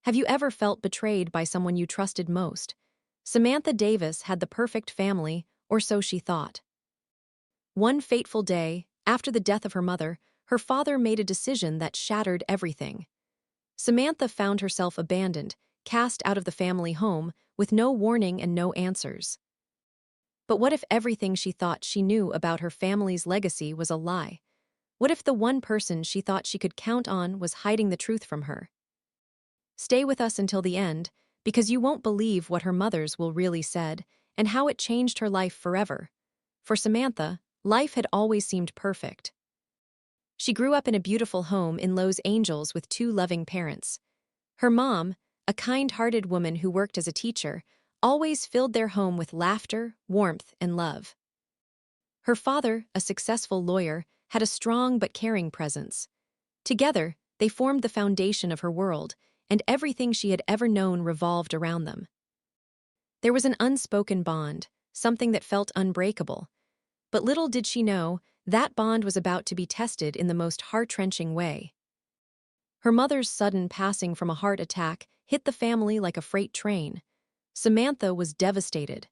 Have you ever felt betrayed by someone you trusted most? Samantha Davis had the perfect family, or so she thought. One fateful day, after the death of her mother, her father made a decision that shattered everything. Samantha found herself abandoned, cast out of the family home, with no warning and no answers. But what if everything she thought she knew about her family's legacy was a lie? What if the one person she thought she could count on was hiding the truth from her? Stay with us until the end, because you won't believe what her mother's will really said, and how it changed her life forever. For Samantha, life had always seemed perfect. She grew up in a beautiful home in Los Angeles with two loving parents. Her mom, a kind-hearted woman who worked as a teacher, always filled their home with laughter, warmth, and love. Her father, a successful lawyer, had a strong but caring presence. Together, they formed the foundation of her world, and everything she had ever known revolved around them. There was an unspoken bond, something that felt unbreakable. But little did she know, that bond was about to be tested in the most heart-wrenching way. Her mother's sudden passing from a heart attack hit the family like a freight train. Samantha was devastated.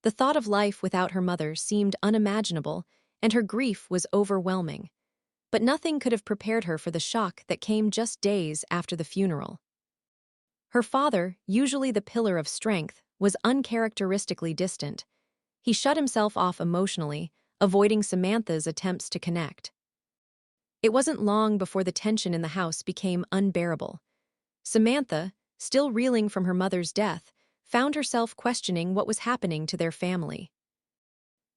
The thought of life without her mother seemed unimaginable, and her grief was overwhelming. But nothing could have prepared her for the shock that came just days after the funeral. Her father, usually the pillar of strength, was uncharacteristically distant. He shut himself off emotionally, avoiding Samantha's attempts to connect. It wasn't long before the tension in the house became unbearable. Samantha, still reeling from her mother's death, found herself questioning what was happening to their family.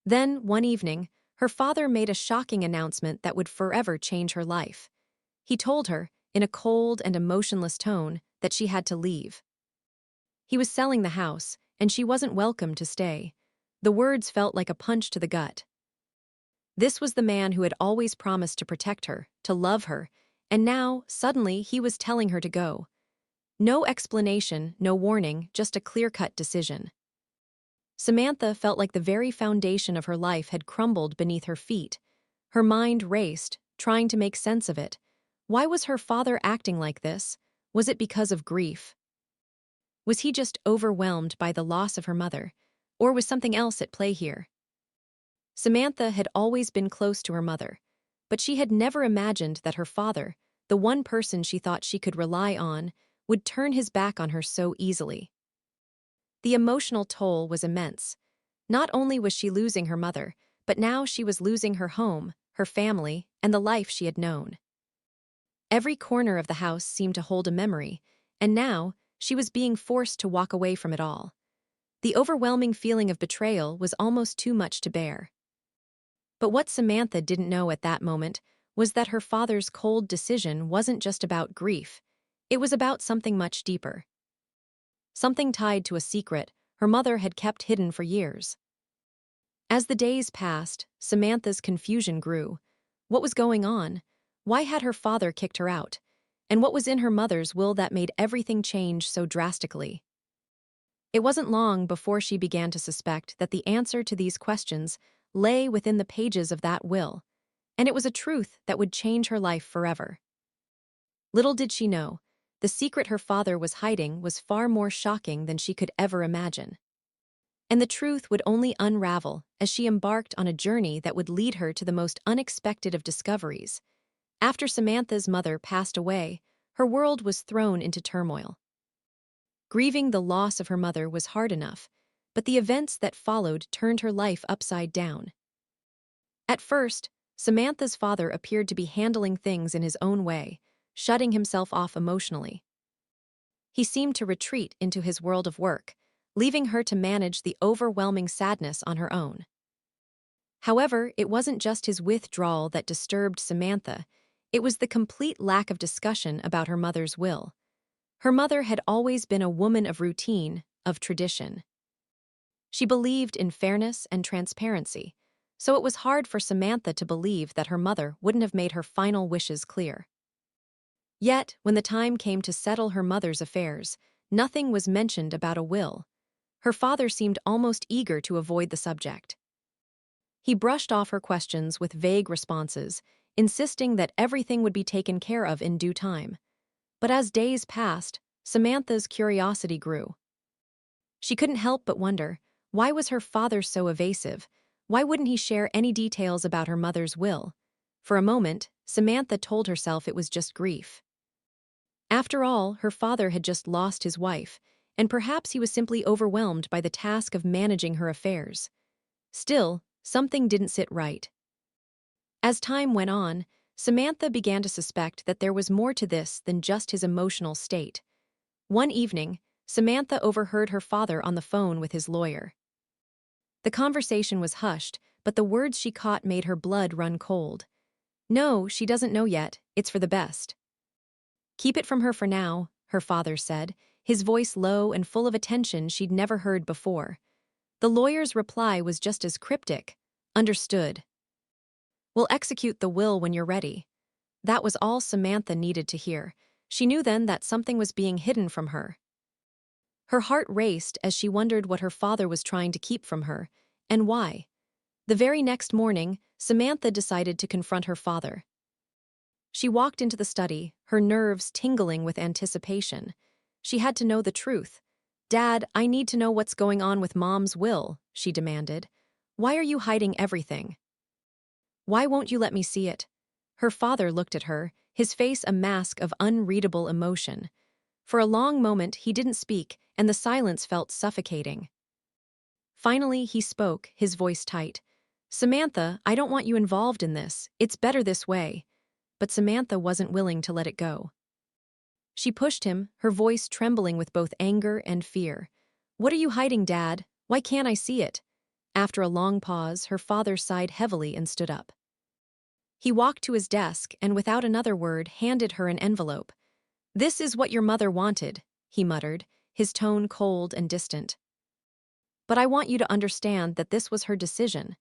Then, one evening, her father made a shocking announcement that would forever change her life. He told her, in a cold and emotionless tone, that she had to leave. He was selling the house, and she wasn't welcome to stay. The words felt like a punch to the gut. This was the man who had always promised to protect her, to love her, and now, suddenly, he was telling her to go. No explanation, no warning, just a clear-cut decision. Samantha felt like the very foundation of her life had crumbled beneath her feet. Her mind raced, trying to make sense of it. Why was her father acting like this? Was it because of grief? Was he just overwhelmed by the loss of her mother? Or was something else at play here? Samantha had always been close to her mother, but she had never imagined that her father, the one person she thought she could rely on, would turn his back on her so easily. The emotional toll was immense. Not only was she losing her mother, but now she was losing her home, her family, and the life she had known. Every corner of the house seemed to hold a memory, and now she was being forced to walk away from it all. The overwhelming feeling of betrayal was almost too much to bear. But what Samantha didn't know at that moment was that her father's cold decision wasn't just about grief. It was about something much deeper. Something tied to a secret her mother had kept hidden for years. As the days passed, Samantha's confusion grew. What was going on? Why had her father kicked her out? And what was in her mother's will that made everything change so drastically? It wasn't long before she began to suspect that the answer to these questions lay within the pages of that will, and it was a truth that would change her life forever. Little did she know, the secret her father was hiding was far more shocking than she could ever imagine. And the truth would only unravel as she embarked on a journey that would lead her to the most unexpected of discoveries. After Samantha's mother passed away, her world was thrown into turmoil. Grieving the loss of her mother was hard enough, but the events that followed turned her life upside down. At first, Samantha's father appeared to be handling things in his own way, shutting himself off emotionally. He seemed to retreat into his world of work, leaving her to manage the overwhelming sadness on her own. However, it wasn't just his withdrawal that disturbed Samantha, it was the complete lack of discussion about her mother's will. Her mother had always been a woman of routine, of tradition. She believed in fairness and transparency, so it was hard for Samantha to believe that her mother wouldn't have made her final wishes clear. Yet, when the time came to settle her mother's affairs, nothing was mentioned about a will. Her father seemed almost eager to avoid the subject. He brushed off her questions with vague responses, insisting that everything would be taken care of in due time. But as days passed, Samantha's curiosity grew. She couldn't help but wonder, why was her father so evasive? Why wouldn't he share any details about her mother's will? For a moment, Samantha told herself it was just grief. After all, her father had just lost his wife, and perhaps he was simply overwhelmed by the task of managing her affairs. Still, something didn't sit right. As time went on, Samantha began to suspect that there was more to this than just his emotional state. One evening, Samantha overheard her father on the phone with his lawyer. The conversation was hushed, but the words she caught made her blood run cold. "No, she doesn't know yet. It's for the best." "Keep it from her for now," her father said, his voice low and full of a tension she'd never heard before. The lawyer's reply was just as cryptic. "Understood. We'll execute the will when you're ready." That was all Samantha needed to hear. She knew then that something was being hidden from her. Her heart raced as she wondered what her father was trying to keep from her, and why. The very next morning, Samantha decided to confront her father. She walked into the study, her nerves tingling with anticipation. She had to know the truth. "Dad, I need to know what's going on with Mom's will," she demanded. "Why are you hiding everything? Why won't you let me see it?" Her father looked at her, his face a mask of unreadable emotion. For a long moment he didn't speak, and the silence felt suffocating. Finally, he spoke, his voice tight. "Samantha, I don't want you involved in this. It's better this way." But Samantha wasn't willing to let it go. She pushed him, her voice trembling with both anger and fear. "What are you hiding, Dad? Why can't I see it?" After a long pause, her father sighed heavily and stood up. He walked to his desk and, without another word, handed her an envelope. "This is what your mother wanted," he muttered, his tone cold and distant. "But I want you to understand that this was her decision."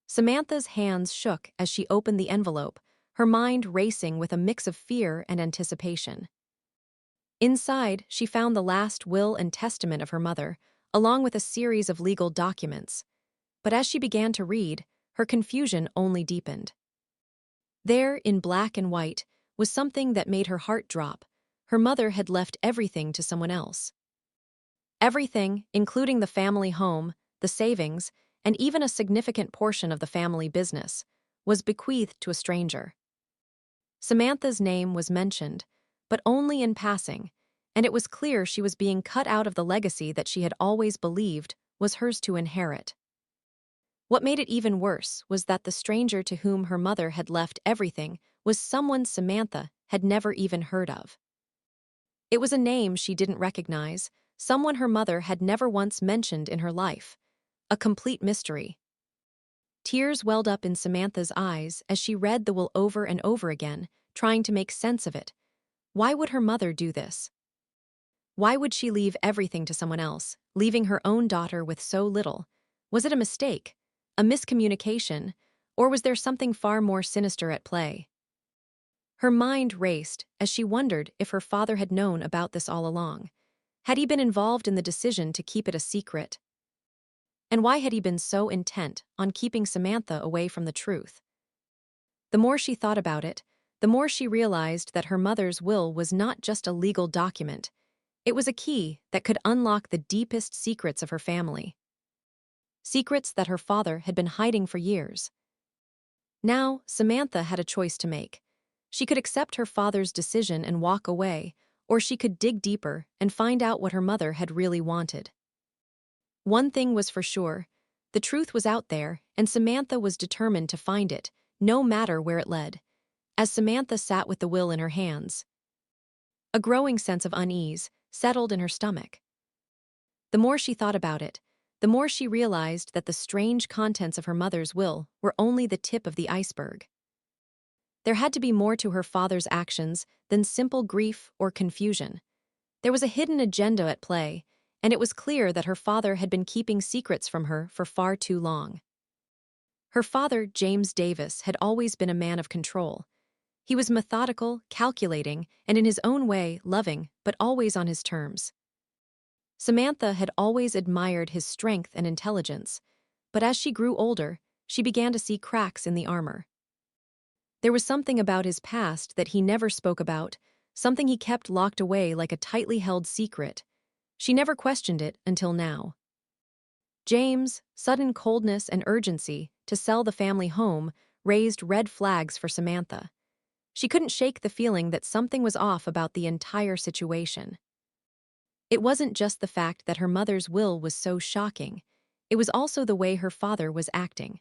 Samantha's hands shook as she opened the envelope, her mind racing with a mix of fear and anticipation. Inside, she found the last will and testament of her mother, along with a series of legal documents. But as she began to read, her confusion only deepened. There, in black and white, was something that made her heart drop. Her mother had left everything to someone else. Everything, including the family home, the savings, and even a significant portion of the family business, was bequeathed to a stranger. Samantha's name was mentioned, but only in passing, and it was clear she was being cut out of the legacy that she had always believed was hers to inherit. What made it even worse was that the stranger to whom her mother had left everything was someone Samantha had never even heard of. It was a name she didn't recognize, someone her mother had never once mentioned in her life. A complete mystery. Tears welled up in Samantha's eyes as she read the will over and over again, trying to make sense of it. Why would her mother do this? Why would she leave everything to someone else, leaving her own daughter with so little? Was it a mistake? A miscommunication? Or was there something far more sinister at play? Her mind raced as she wondered if her father had known about this all along. Had he been involved in the decision to keep it a secret? And why had he been so intent on keeping Samantha away from the truth? The more she thought about it, the more she realized that her mother's will was not just a legal document. It was a key that could unlock the deepest secrets of her family. Secrets that her father had been hiding for years. Now, Samantha had a choice to make. She could accept her father's decision and walk away, or she could dig deeper and find out what her mother had really wanted. One thing was for sure, the truth was out there, and Samantha was determined to find it, no matter where it led. As Samantha sat with the will in her hands, a growing sense of unease settled in her stomach. The more she thought about it, the more she realized that the strange contents of her mother's will were only the tip of the iceberg. There had to be more to her father's actions than simple grief or confusion. There was a hidden agenda at play, and it was clear that her father had been keeping secrets from her for far too long. Her father, James Davis, had always been a man of control. He was methodical, calculating, and in his own way, loving, but always on his terms. Samantha had always admired his strength and intelligence, but as she grew older, she began to see cracks in the armor. There was something about his past that he never spoke about, something he kept locked away like a tightly held secret. She never questioned it until now. James' sudden coldness and urgency to sell the family home raised red flags for Samantha. She couldn't shake the feeling that something was off about the entire situation. It wasn't just the fact that her mother's will was so shocking, it was also the way her father was acting.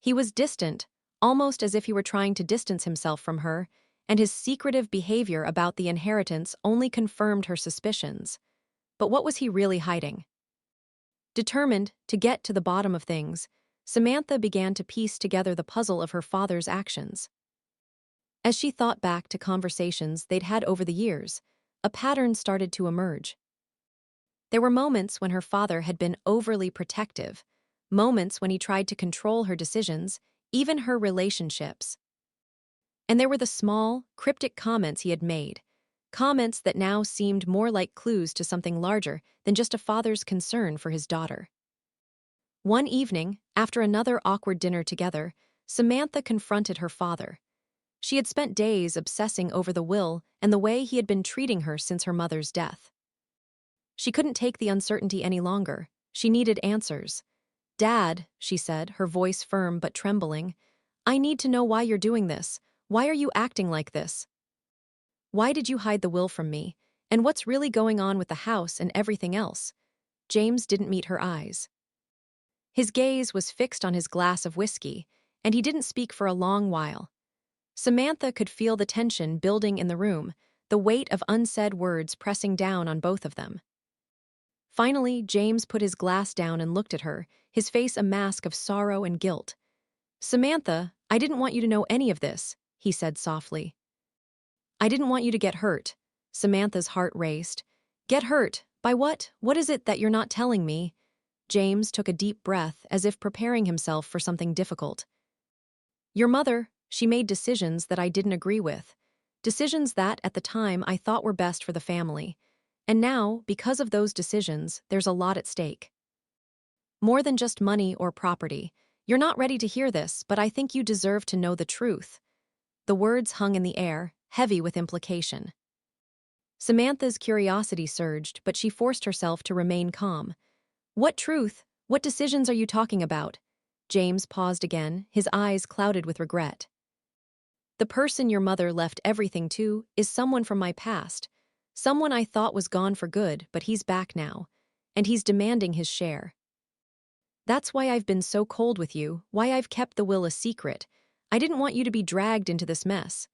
He was distant, almost as if he were trying to distance himself from her, and his secretive behavior about the inheritance only confirmed her suspicions. But what was he really hiding? Determined to get to the bottom of things, Samantha began to piece together the puzzle of her father's actions. As she thought back to conversations they'd had over the years, a pattern started to emerge. There were moments when her father had been overly protective, moments when he tried to control her decisions, even her relationships. And there were the small, cryptic comments he had made, comments that now seemed more like clues to something larger than just a father's concern for his daughter. One evening, after another awkward dinner together, Samantha confronted her father. She had spent days obsessing over the will and the way he had been treating her since her mother's death. She couldn't take the uncertainty any longer. She needed answers. "Dad," she said, her voice firm but trembling, "I need to know why you're doing this. Why are you acting like this? Why did you hide the will from me? And what's really going on with the house and everything else?" James didn't meet her eyes. His gaze was fixed on his glass of whiskey, and he didn't speak for a long while. Samantha could feel the tension building in the room, the weight of unsaid words pressing down on both of them. Finally, James put his glass down and looked at her, his face a mask of sorrow and guilt. "Samantha, I didn't want you to know any of this," he said softly. "I didn't want you to get hurt." Samantha's heart raced. "Get hurt? By what? What is it that you're not telling me?" James took a deep breath as if preparing himself for something difficult. "Your mother, she made decisions that I didn't agree with. Decisions that, at the time, I thought were best for the family. And now, because of those decisions, there's a lot at stake. More than just money or property. You're not ready to hear this, but I think you deserve to know the truth." The words hung in the air, heavy with implication. Samantha's curiosity surged, but she forced herself to remain calm. "What truth? What decisions are you talking about?" James paused again, his eyes clouded with regret. "The person your mother left everything to is someone from my past. Someone I thought was gone for good, but he's back now. And he's demanding his share. That's why I've been so cold with you, why I've kept the will a secret. I didn't want you to be dragged into this mess."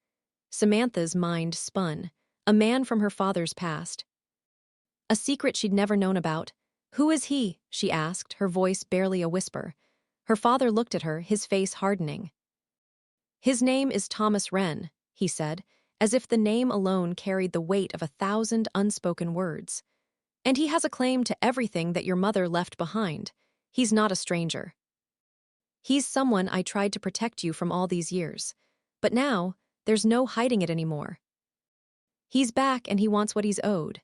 Samantha's mind spun. A man from her father's past. A secret she'd never known about. "Who is he?" she asked, her voice barely a whisper. Her father looked at her, his face hardening. "His name is Thomas Wren," he said, as if the name alone carried the weight of 1,000 unspoken words. "And he has a claim to everything that your mother left behind. He's not a stranger. He's someone I tried to protect you from all these years. But now, there's no hiding it anymore. He's back and he wants what he's owed."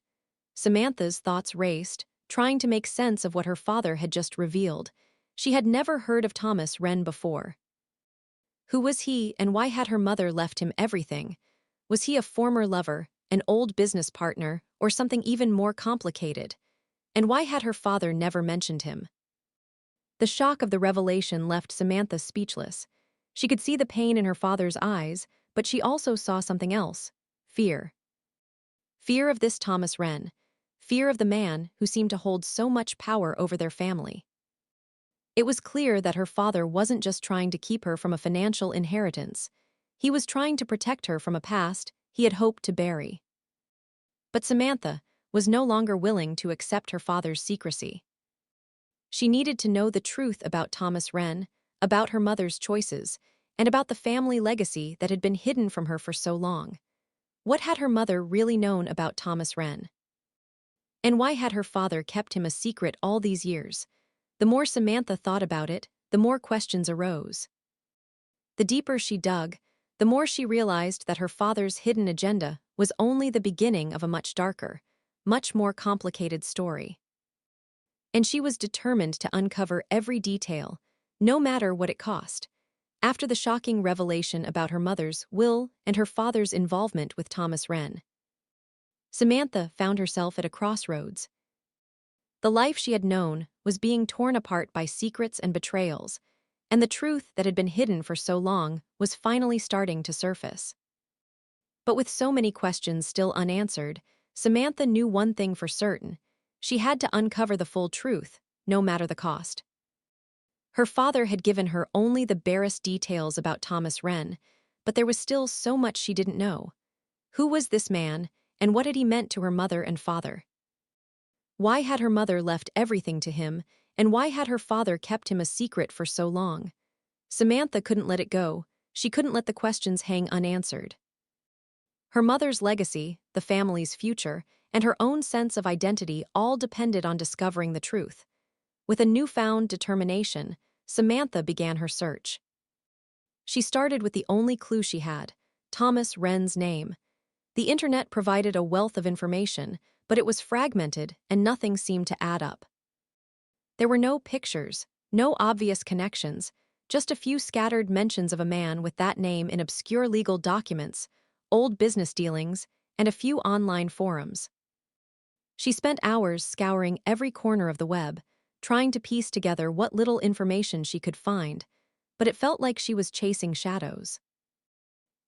Samantha's thoughts raced, trying to make sense of what her father had just revealed. She had never heard of Thomas Wren before. Who was he, and why had her mother left him everything? Was he a former lover, an old business partner, or something even more complicated? And why had her father never mentioned him? The shock of the revelation left Samantha speechless. She could see the pain in her father's eyes, but she also saw something else: fear. Fear of this Thomas Wren. Fear of the man who seemed to hold so much power over their family. It was clear that her father wasn't just trying to keep her from a financial inheritance. He was trying to protect her from a past he had hoped to bury. But Samantha was no longer willing to accept her father's secrecy. She needed to know the truth about Thomas Wren, about her mother's choices, and about the family legacy that had been hidden from her for so long. What had her mother really known about Thomas Wren? And why had her father kept him a secret all these years? The more Samantha thought about it, the more questions arose. The deeper she dug, the more she realized that her father's hidden agenda was only the beginning of a much darker, much more complicated story. And she was determined to uncover every detail, no matter what it cost. after the shocking revelation about her mother's will and her father's involvement with Thomas Wren. Samantha found herself at a crossroads. The life she had known was being torn apart by secrets and betrayals, and the truth that had been hidden for so long was finally starting to surface. But with so many questions still unanswered, Samantha knew one thing for certain: she had to uncover the full truth, no matter the cost. Her father had given her only the barest details about Thomas Wren, but there was still so much she didn't know. Who was this man, and what had he meant to her mother and father? Why had her mother left everything to him, and why had her father kept him a secret for so long? Samantha couldn't let it go. She couldn't let the questions hang unanswered. Her mother's legacy, the family's future, and her own sense of identity all depended on discovering the truth. With a newfound determination, Samantha began her search. She started with the only clue she had: Thomas Wren's name. The internet provided a wealth of information, but it was fragmented and nothing seemed to add up. There were no pictures, no obvious connections, just a few scattered mentions of a man with that name in obscure legal documents, old business dealings, and a few online forums. She spent hours scouring every corner of the web, trying to piece together what little information she could find, but it felt like she was chasing shadows.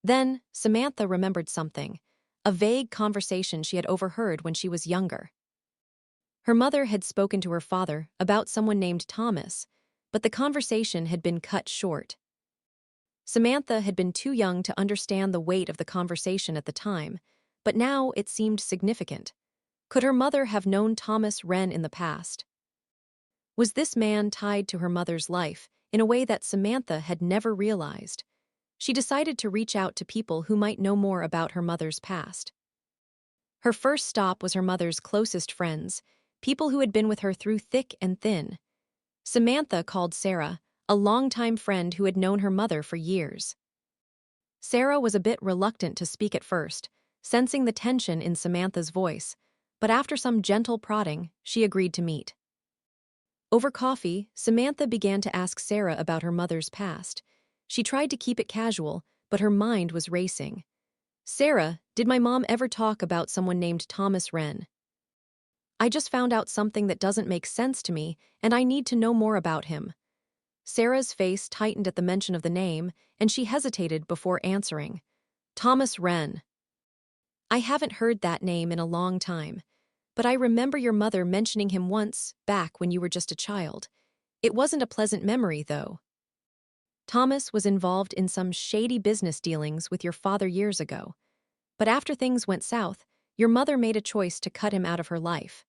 Then, Samantha remembered something, a vague conversation she had overheard when she was younger. Her mother had spoken to her father about someone named Thomas, but the conversation had been cut short. Samantha had been too young to understand the weight of the conversation at the time, but now it seemed significant. Could her mother have known Thomas Wren in the past? Was this man tied to her mother's life in a way that Samantha had never realized? She decided to reach out to people who might know more about her mother's past. Her first stop was her mother's closest friends, people who had been with her through thick and thin. Samantha called Sarah, a longtime friend who had known her mother for years. Sarah was a bit reluctant to speak at first, sensing the tension in Samantha's voice, but after some gentle prodding, she agreed to meet. Over coffee, Samantha began to ask Sarah about her mother's past. She tried to keep it casual, but her mind was racing. "Sarah, did my mom ever talk about someone named Thomas Wren? I just found out something that doesn't make sense to me, and I need to know more about him." Sarah's face tightened at the mention of the name, and she hesitated before answering. "Thomas Wren. I haven't heard that name in a long time, but I remember your mother mentioning him once, back when you were just a child. It wasn't a pleasant memory, though. Thomas was involved in some shady business dealings with your father years ago, but after things went south, your mother made a choice to cut him out of her life.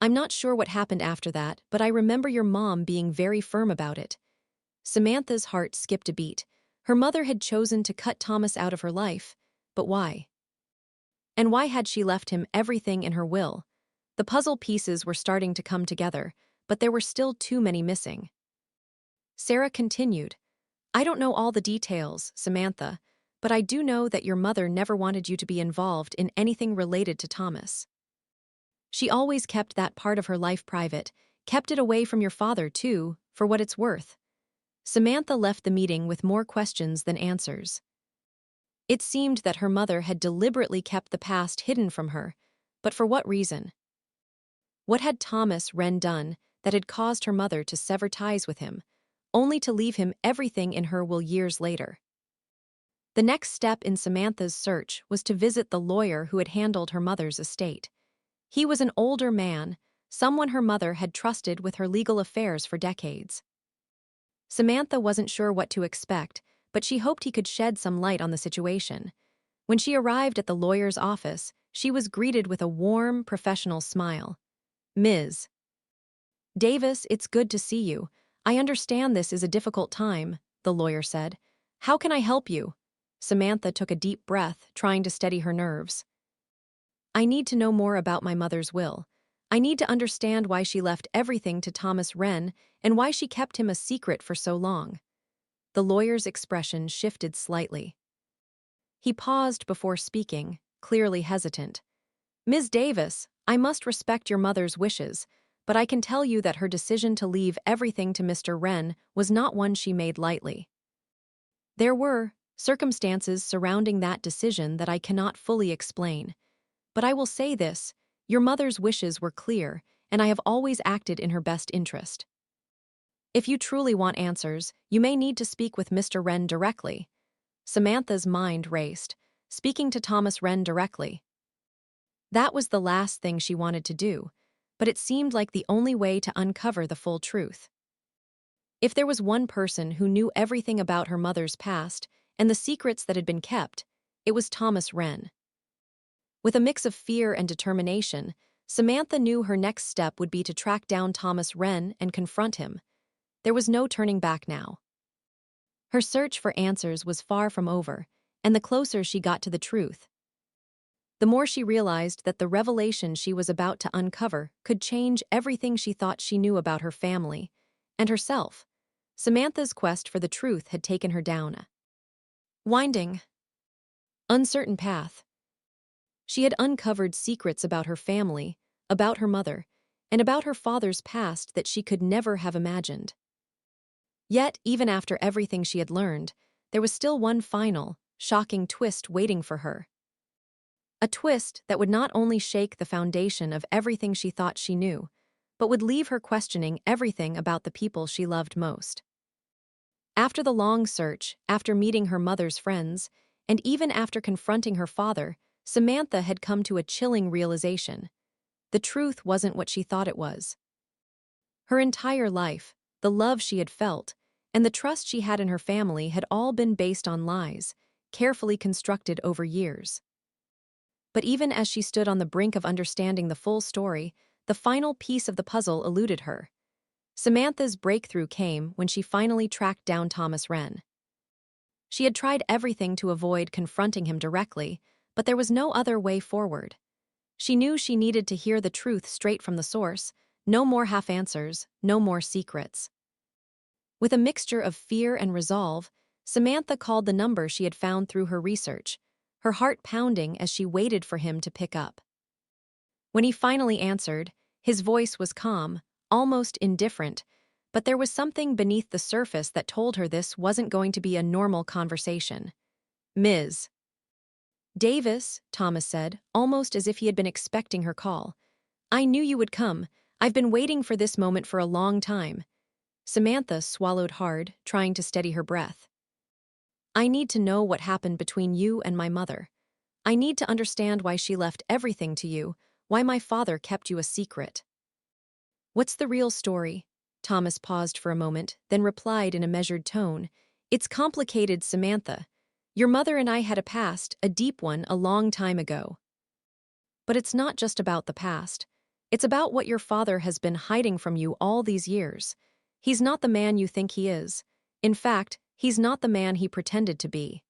I'm not sure what happened after that, but I remember your mom being very firm about it." Samantha's heart skipped a beat. Her mother had chosen to cut Thomas out of her life, but why? And why had she left him everything in her will? The puzzle pieces were starting to come together, but there were still too many missing. Sarah continued, "I don't know all the details, Samantha, but I do know that your mother never wanted you to be involved in anything related to Thomas. She always kept that part of her life private, kept it away from your father, too, for what it's worth." Samantha left the meeting with more questions than answers. It seemed that her mother had deliberately kept the past hidden from her, but for what reason? What had Thomas Wren done that had caused her mother to sever ties with him, only to leave him everything in her will years later? The next step in Samantha's search was to visit the lawyer who had handled her mother's estate. He was an older man, someone her mother had trusted with her legal affairs for decades. Samantha wasn't sure what to expect, but she hoped he could shed some light on the situation. When she arrived at the lawyer's office, she was greeted with a warm, professional smile. "Ms. Davis, it's good to see you. I understand this is a difficult time," the lawyer said. "How can I help you?" Samantha took a deep breath, trying to steady her nerves. "I need to know more about my mother's will. I need to understand why she left everything to Thomas Wren and why she kept him a secret for so long." The lawyer's expression shifted slightly. He paused before speaking, clearly hesitant. "Ms. Davis, I must respect your mother's wishes, but I can tell you that her decision to leave everything to Mr. Wren was not one she made lightly. There were circumstances surrounding that decision that I cannot fully explain. But I will say this, your mother's wishes were clear, and I have always acted in her best interest. If you truly want answers, you may need to speak with Mr. Wren directly. Samantha's mind raced, speaking to Thomas Wren directly. That was the last thing she wanted to do, but it seemed like the only way to uncover the full truth. If there was one person who knew everything about her mother's past and the secrets that had been kept, it was Thomas Wren. With a mix of fear and determination, Samantha knew her next step would be to track down Thomas Wren and confront him. There was no turning back now. Her search for answers was far from over, and the closer she got to the truth, the more she realized that the revelation she was about to uncover could change everything she thought she knew about her family and herself. Samantha's quest for the truth had taken her down a winding, uncertain path. She had uncovered secrets about her family, about her mother, and about her father's past that she could never have imagined. Yet, even after everything she had learned, there was still one final, shocking twist waiting for her. A twist that would not only shake the foundation of everything she thought she knew, but would leave her questioning everything about the people she loved most. After the long search, after meeting her mother's friends, and even after confronting her father, Samantha had come to a chilling realization. The truth wasn't what she thought it was. Her entire life, the love she had felt, and the trust she had in her family had all been based on lies, carefully constructed over years. But even as she stood on the brink of understanding the full story, the final piece of the puzzle eluded her. Samantha's breakthrough came when she finally tracked down Thomas Wren. She had tried everything to avoid confronting him directly, but there was no other way forward. She knew she needed to hear the truth straight from the source, no more half-answers, no more secrets. With a mixture of fear and resolve, Samantha called the number she had found through her research, her heart pounding as she waited for him to pick up. When he finally answered, his voice was calm, almost indifferent, but there was something beneath the surface that told her this wasn't going to be a normal conversation. "Ms. Davis," Thomas said, almost as if he had been expecting her call. "I knew you would come. I've been waiting for this moment for a long time." Samantha swallowed hard, trying to steady her breath. "I need to know what happened between you and my mother. I need to understand why she left everything to you, why my father kept you a secret." "What's the real story?" Thomas paused for a moment, then replied in a measured tone. "It's complicated, Samantha. Your mother and I had a past, a deep one, a long time ago. But it's not just about the past. It's about what your father has been hiding from you all these years. He's not the man you think he is. In fact, he's not the man he pretended to be.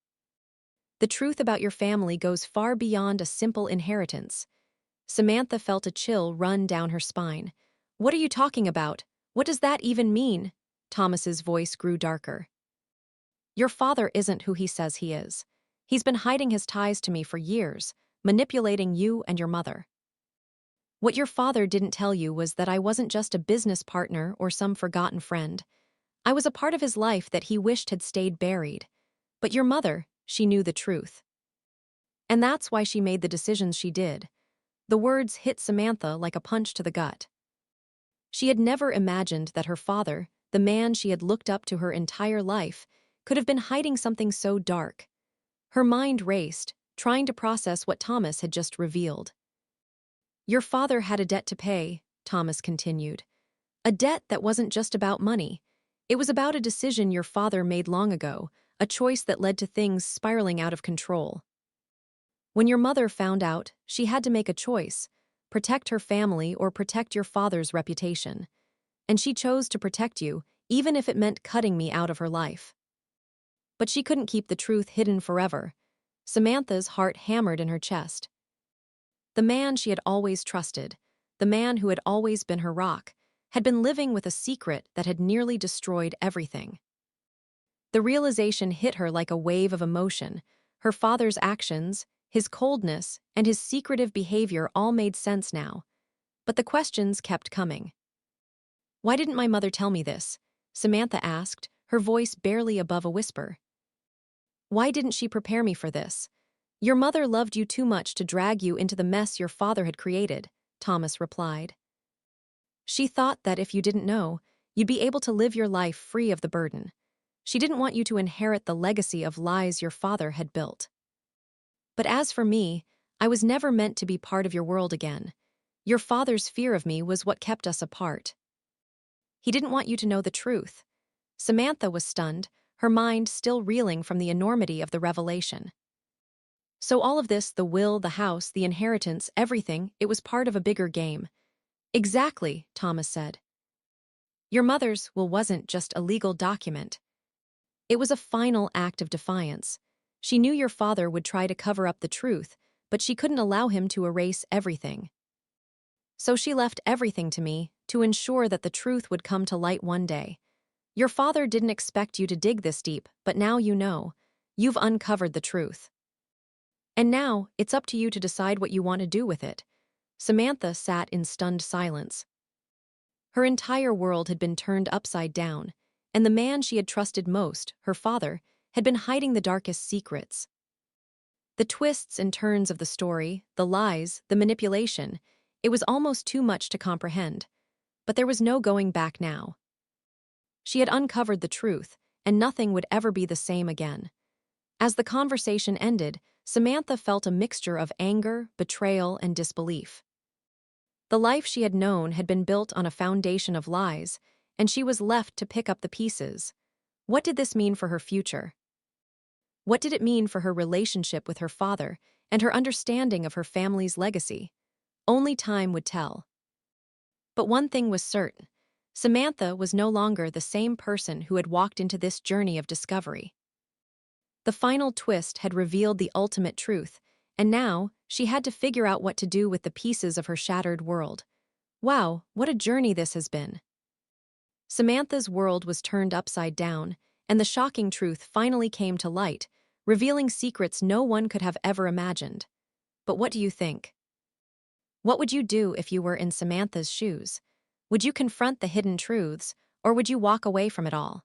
The truth about your family goes far beyond a simple inheritance." Samantha felt a chill run down her spine. "What are you talking about? What does that even mean?" Thomas's voice grew darker. "Your father isn't who he says he is. He's been hiding his ties to me for years, manipulating you and your mother. What your father didn't tell you was that I wasn't just a business partner or some forgotten friend. I was a part of his life that he wished had stayed buried. But your mother, she knew the truth. And that's why she made the decisions she did." The words hit Samantha like a punch to the gut. She had never imagined that her father, the man she had looked up to her entire life, could have been hiding something so dark. Her mind raced, trying to process what Thomas had just revealed. "Your father had a debt to pay," Thomas continued. "A debt that wasn't just about money. It was about a decision your father made long ago, a choice that led to things spiraling out of control. When your mother found out, she had to make a choice, protect her family or protect your father's reputation. And she chose to protect you, even if it meant cutting me out of her life. But she couldn't keep the truth hidden forever." Samantha's heart hammered in her chest. The man she had always trusted, the man who had always been her rock, had been living with a secret that had nearly destroyed everything. The realization hit her like a wave of emotion. Her father's actions, his coldness, and his secretive behavior all made sense now. But the questions kept coming. "Why didn't my mother tell me this?" Samantha asked, her voice barely above a whisper. Why didn't she prepare me for this? Your mother loved you too much to drag you into the mess your father had created, Thomas replied. She thought that if you didn't know, you'd be able to live your life free of the burden. She didn't want you to inherit the legacy of lies your father had built. But as for me, I was never meant to be part of your world again. Your father's fear of me was what kept us apart. He didn't want you to know the truth. Samantha was stunned, her mind still reeling from the enormity of the revelation. So all of this, the will, the house, the inheritance, everything, it was part of a bigger game. Exactly, Thomas said. Your mother's will wasn't just a legal document. It was a final act of defiance. She knew your father would try to cover up the truth, but she couldn't allow him to erase everything. So she left everything to me to ensure that the truth would come to light one day. Your father didn't expect you to dig this deep, but now you know. You've uncovered the truth. And now, it's up to you to decide what you want to do with it. Samantha sat in stunned silence. Her entire world had been turned upside down, and the man she had trusted most, her father, had been hiding the darkest secrets. The twists and turns of the story, the lies, the manipulation, it was almost too much to comprehend. But there was no going back now. She had uncovered the truth, and nothing would ever be the same again. As the conversation ended, Samantha felt a mixture of anger, betrayal, and disbelief. The life she had known had been built on a foundation of lies, and she was left to pick up the pieces. What did this mean for her future? What did it mean for her relationship with her father and her understanding of her family's legacy? Only time would tell. But one thing was certain. Samantha was no longer the same person who had walked into this journey of discovery. The final twist had revealed the ultimate truth, and now she had to figure out what to do with the pieces of her shattered world. Wow, what a journey this has been. Samantha's world was turned upside down, and the shocking truth finally came to light, revealing secrets no one could have ever imagined. But what do you think? What would you do if you were in Samantha's shoes? Would you confront the hidden truths, or would you walk away from it all?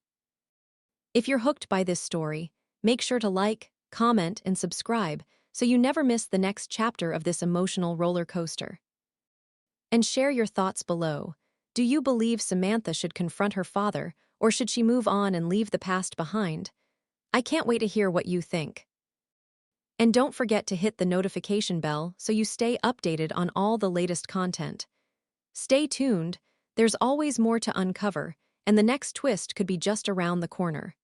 If you're hooked by this story, make sure to like, comment, and subscribe so you never miss the next chapter of this emotional roller coaster. And share your thoughts below. Do you believe Samantha should confront her father, or should she move on and leave the past behind? I can't wait to hear what you think. And don't forget to hit the notification bell so you stay updated on all the latest content. Stay tuned, there's always more to uncover, and the next twist could be just around the corner.